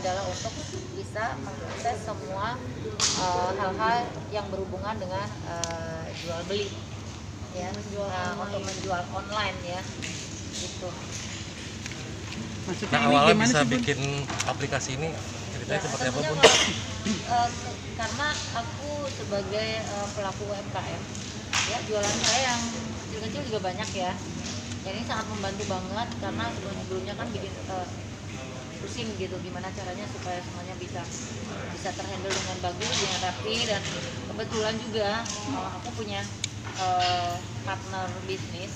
adalah untuk bisa mengakses semua hal-hal yang berhubungan dengan jual beli ya, untuk menjual online ya gitu. Nah, awalnya bisa bikin aplikasi ini ceritanya seperti apa, Bun? Karena aku sebagai pelaku UMKM ya, jualan saya yang kecil-kecil juga banyak ya. Jadi sangat membantu banget karena sebelumnya kan bikin pusing gitu gimana caranya supaya semuanya bisa terhandle dengan bagus, dengan rapi, dan kebetulan juga aku punya partner bisnis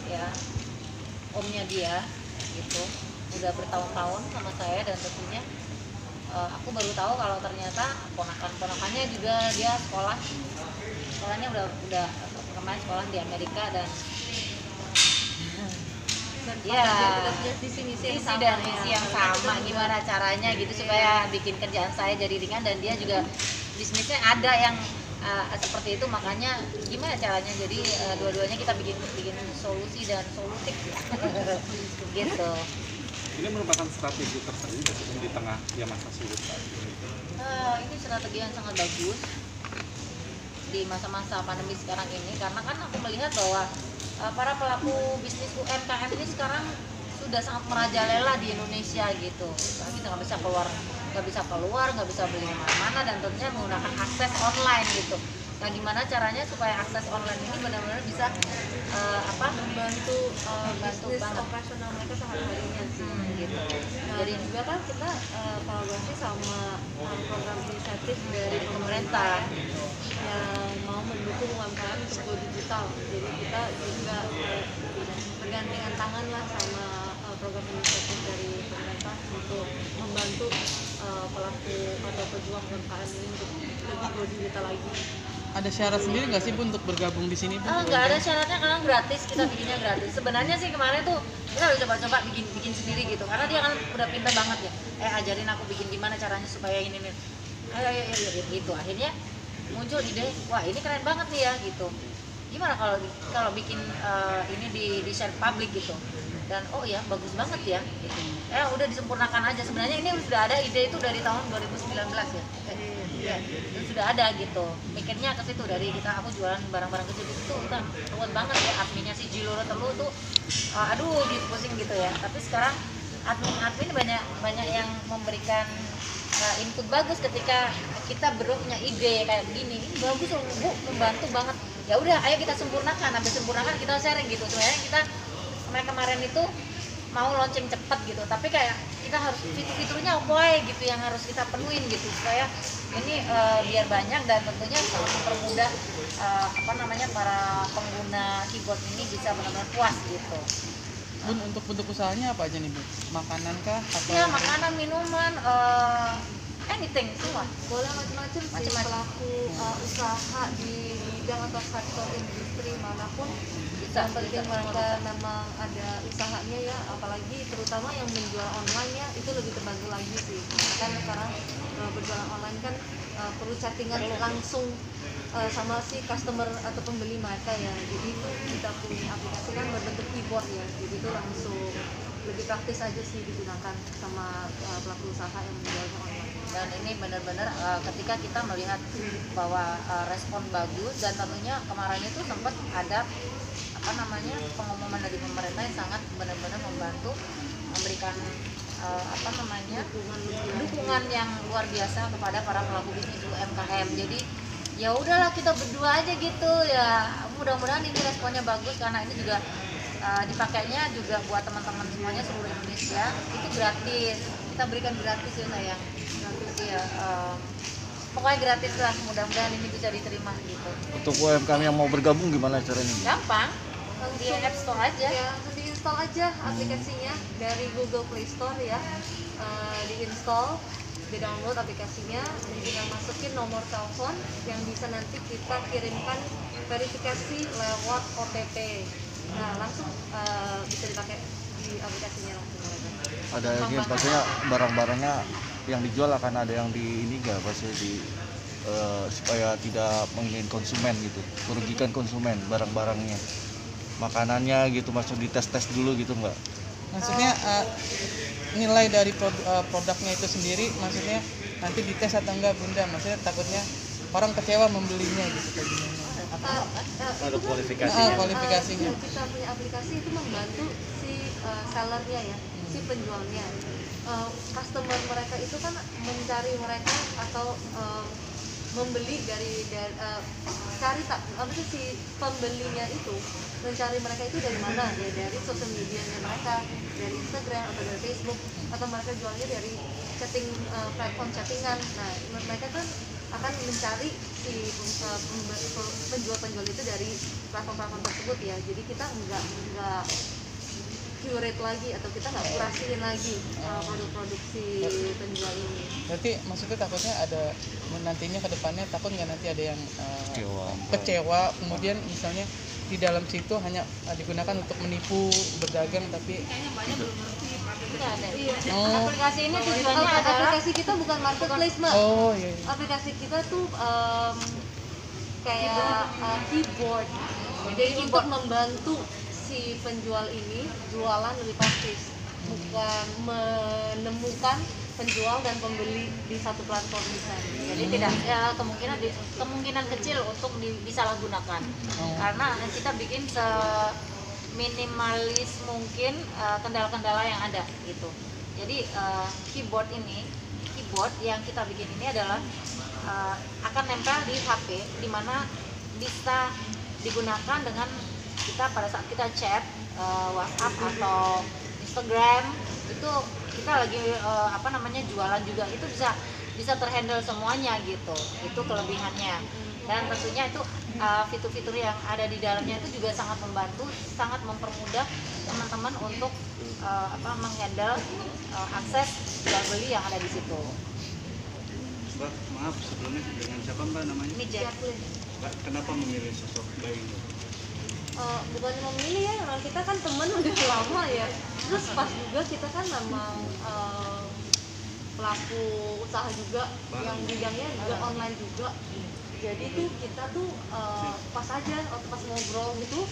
ya, omnya dia gitu, udah bertahun-tahun sama saya, dan tentunya aku baru tahu kalau ternyata ponakannya juga dia sekolahnya udah kemarin sekolah di Amerika, dan ya visi yang sama gimana caranya gitu supaya bikin kerjaan saya jadi ringan, dan dia juga bisnisnya ada yang seperti itu, makanya gimana caranya jadi dua-duanya kita bikin solusi dan solutif gitu. Ini merupakan strategi tersendiri di tengah ya masa sulit saat ini. Ini strategi yang sangat bagus di masa-masa pandemi sekarang ini, karena kan aku melihat bahwa para pelaku bisnis UMKM ini sekarang sudah sangat merajalela di Indonesia gitu. Karena kita nggak bisa beli kemana-mana, dan tentunya menggunakan akses online gitu. Nah, gimana caranya supaya akses online ini benar-benar bisa membantu bisnis operasional mereka sehari-harinya sih gitu. Nah, jadi juga kan kita kolaborasi sama program inisiatif dari pemerintah yang mau mendukung UMKM untuk go digital. Jadi kita juga bergandengan tangan lah sama program inisiatif dari pemerintah untuk membantu pelaku atau pejuang UMKM ini untuk lebih go digital lagi. Ada syarat sendiri nggak sih Bu untuk bergabung di sini? Nggak ada syaratnya, karena gratis, kita bikinnya gratis. Sebenarnya sih kemarin tuh kita udah coba-coba bikin sendiri gitu, karena dia kan udah pintar banget ya. Ajarin aku bikin gimana caranya supaya ini nih. Ayo gitu. Akhirnya muncul ide, wah ini keren banget nih ya gitu. Gimana kalau bikin ini di share public gitu. Dan oh ya bagus banget ya gitu. Udah disempurnakan aja. Sebenarnya ini sudah ada ide itu dari tahun 2019 ya. Ya, itu sudah ada gitu. Mikirnya ke situ, dari aku jualan barang-barang kecil itu kita ruwet banget ya, adminnya si Jiloro Telu tuh aduh gitu, pusing gitu ya. Tapi sekarang admin banyak yang memberikan input bagus ketika kita punya ide kayak begini. Ini bagus loh Bu, membantu banget. Ya udah, ayo kita sempurnakan. Habis sempurnakan kita sharing gitu. Sebenarnya kita kemarin itu mau launching cepat gitu, tapi kayak kita harus fitur-fiturnya gitu yang harus kita penuhin gitu supaya ini biar banyak, dan tentunya sangat mempermudah para pengguna keyboard ini bisa benar-benar puas gitu. Bun, untuk bentuk usahanya apa aja nih Bu? Makanan kah? Atau ya makanan, minuman, anything semua. Boleh macam-macam sih, pelaku usaha di bidang atau sektor industri manapun yang penting mereka memang ada usahanya ya, apalagi terutama yang menjual online ya, itu lebih terbantu lagi sih. Kan sekarang berjualan online kan perlu chattingan langsung sama si customer atau pembeli mereka ya. Jadi kita punya aplikasi kan berbentuk keyboard ya, jadi itu langsung lebih praktis aja sih digunakan sama pelaku usaha yang menjualnya online. Dan ini benar-benar ketika kita melihat bahwa respon bagus, dan tentunya kemarin itu sempat ada pengumuman dari pemerintah yang sangat benar-benar membantu, memberikan dukungan yang luar biasa kepada para pelaku bisnis UMKM. Jadi ya udahlah, kita berdua aja gitu ya, mudah-mudahan ini responnya bagus, karena ini juga dipakainya juga buat teman-teman semuanya seluruh Indonesia, itu gratis, kita berikan gratis ya sayang, gratis ya, pokoknya gratis lah. Mudah-mudahan ini bisa diterima gitu. Untuk UMKM yang mau bergabung gimana caranya? Gampang, di App Store aja ya, diinstal aja aplikasinya dari Google Play Store ya, diinstal, di-download aplikasinya, tinggal masukin nomor telepon yang bisa nanti kita kirimkan verifikasi lewat OTP. Nah, langsung bisa dipakai di aplikasinya langsung. Ada lagi pastinya barang-barangnya yang dijual akan ada yang di ini nggak, pasti supaya tidak menginginkan konsumen gitu, merugikan konsumen barang-barangnya, makanannya gitu, masuk dites dulu gitu nggak? Maksudnya nilai dari produknya itu sendiri, maksudnya nanti dites atau enggak Bunda? Maksudnya takutnya orang kecewa membelinya gitu kayak gimana? Ada kualifikasinya. Kita punya aplikasi itu membantu si sellernya ya, si penjualnya. Customer mereka itu kan mencari mereka atau membeli dari si pembelinya itu mencari mereka itu dari mana ya, dari sosial medianya mereka, dari Instagram atau dari Facebook, atau mereka jualnya dari platform chattingan. Nah mereka kan akan mencari si penjual-penjual itu dari platform-platform tersebut ya. Jadi kita nggak curate lagi atau kita nggak kurasiin lagi produk-produk si penjual ini. Berarti maksudnya takutnya ada nantinya ke depannya, takut nggak nanti ada yang kecewa, kemudian misalnya di dalam situ hanya digunakan untuk menipu berdagang, tapi Nggak ada. Oh. Aplikasi ini tujuannya adalah Aplikasi kita bukan marketplace mbak. oh iya, Aplikasi kita tuh kayak keyboard. Jadi untuk membantu si penjual ini jualan lebih praktis, bukan menemukan penjual dan pembeli di satu platform misalnya. jadi tidak ya, kemungkinan kecil untuk disalahgunakan. Karena kita bikin seminimalis mungkin kendala-kendala yang ada gitu. Jadi keyboard yang kita bikin ini adalah akan nempel di HP, di mana bisa digunakan dengan kita pada saat kita chat WhatsApp atau Instagram, itu kita lagi jualan juga, itu bisa terhandle semuanya gitu. Itu kelebihannya. Dan tentunya itu fitur-fitur yang ada di dalamnya itu juga sangat membantu, sangat mempermudah teman-teman untuk menghandle akses jual beli yang ada di situ. Mbak, maaf sebelumnya dengan siapa Mbak namanya? Ini Jack. Mbak, kenapa memilih sosok Mbak ini? Bukan memilih ya, memang kita kan temen udah lama ya. Terus pas juga kita kan memang pelaku usaha juga, yang bidangnya juga online juga. Jadi tuh kita tuh pas aja waktu pas ngobrol gitu,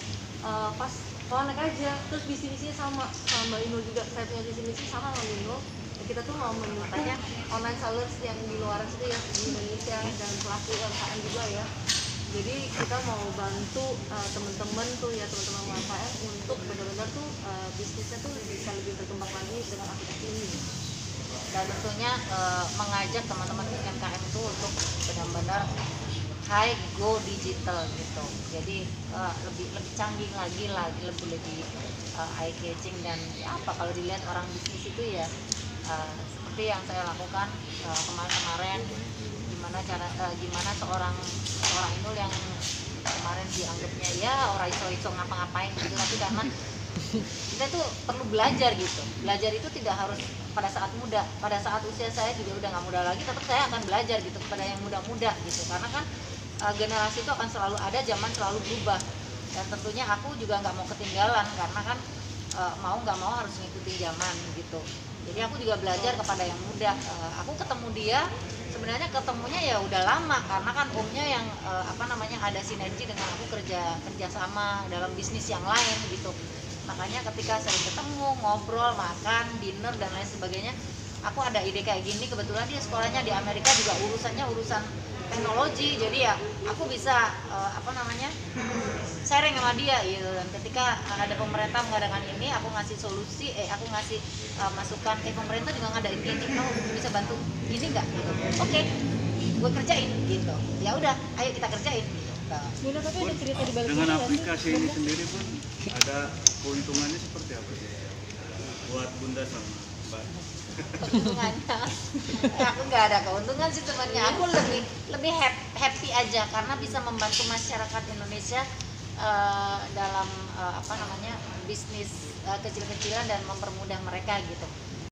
pas connect aja. Terus visi misinya sama Mbak Inul juga, saya punya visi misi sama Mbak Inul. Kita tuh mau mendukung online sellers yang di luar itu ya, di Indonesia, dan pelaku UMKM juga ya. Jadi kita mau bantu teman-teman tuh ya, teman-teman UMKM untuk benar-benar tuh bisnisnya tuh bisa lebih berkembang lagi dengan aplikasi ini. Dan tentunya mengajak teman-teman UMKM itu untuk benar-benar high go digital gitu. Jadi lebih canggih lagi lebih eye catching, dan ya apa kalau dilihat orang bisnis itu ya seperti yang saya lakukan kemarin, gimana seorang Inul yang kemarin dianggapnya ya orang iso ngapa-ngapain gitu, tapi karena kita tuh perlu belajar gitu. Belajar itu tidak harus pada saat muda, pada saat usia saya juga udah nggak muda lagi, tetap saya akan belajar gitu kepada yang muda-muda gitu, karena kan generasi itu akan selalu ada, zaman selalu berubah, dan tentunya aku juga nggak mau ketinggalan, karena kan mau nggak mau harus ngikutin zaman gitu. Jadi aku juga belajar kepada yang muda. Aku ketemu dia, sebenarnya ketemunya ya udah lama, karena kan omnya yang ada sinergi dengan aku kerja sama dalam bisnis yang lain gitu. Makanya ketika sering ketemu, ngobrol, makan, dinner dan lain sebagainya, aku ada ide kayak gini. Kebetulan dia sekolahnya di Amerika juga urusan teknologi, jadi ya aku bisa sharing sama dia gitu. Dan ketika ada pemerintah mengadakan ini, aku ngasih solusi, aku ngasih masukan, pemerintah juga ngadain ini, kamu bisa bantu ini nggak gitu. Oke, gue kerjain gitu. Ya udah, ayo kita kerjain gitu. Bunda, tapi ada cerita di balik Dengan ini nggak sih? aplikasi ini sendiri pun ada keuntungannya seperti apa sih buat Bunda sama Mbak? Keuntungannya aku nggak ada keuntungan sih sebenarnya. Aku lebih happy aja karena bisa membantu masyarakat Indonesia dalam bisnis kecil-kecilan dan mempermudah mereka gitu.